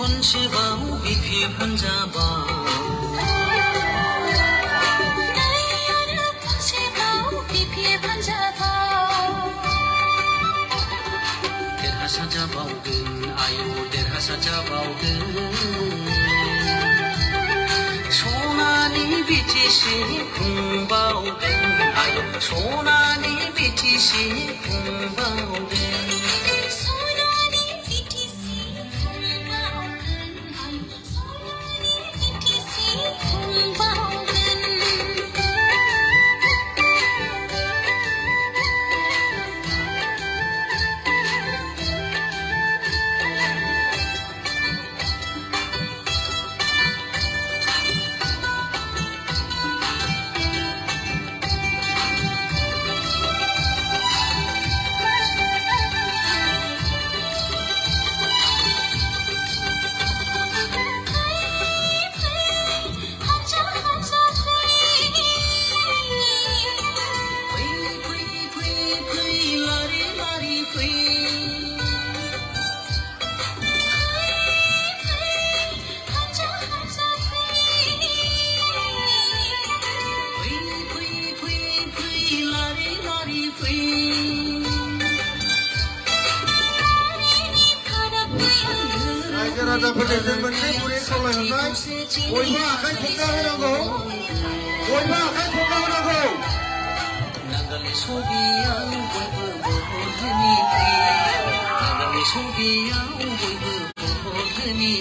건시바우 비피 환자바 derhasa jabaudun ayo derhasa jabaudun sonani bitisi kumbaudun ayo sonani bitisi kumbaudun राजाफोरजों मोनसे गुरै खावलायहरनाय बयबो आखाइ खबना होनांगौ बयबो आखाइ खबना होनांगौ नागालि सबियाव बयबो बर'धोनि नागालि सबियाव बयबो बर'धोनि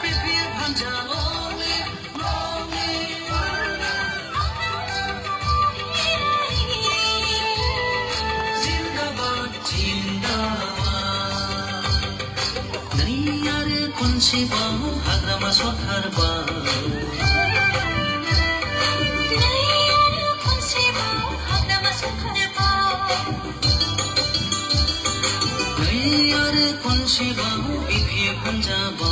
प्रिपेयार हानजा लङे लङे जिन्दाबाद जिन्दाबाद नै आरो खनसेबाव हाग्रामा सरखारबा 건시바우 비피에 환자바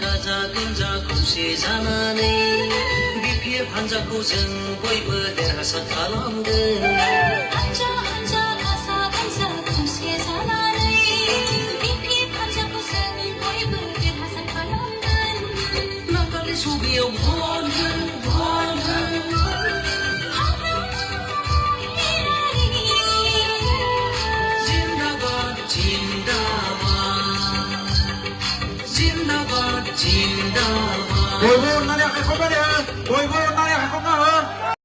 गाजा गोमजा खौसे जानानै बिपिएफ हानजाखौ जों बयबो देरहासार खालामगोन हानजा हानजा गाजा गोमजा खौसे जानानै बिपिएफ हानजाखौ जों बयबो देरहासार खालामगोन नागालि सबियाव भट होन जिन्दाबाद जिन्दाबाद जिन्दाबाद बयबो अननानै आखाइ खबना हो बयबो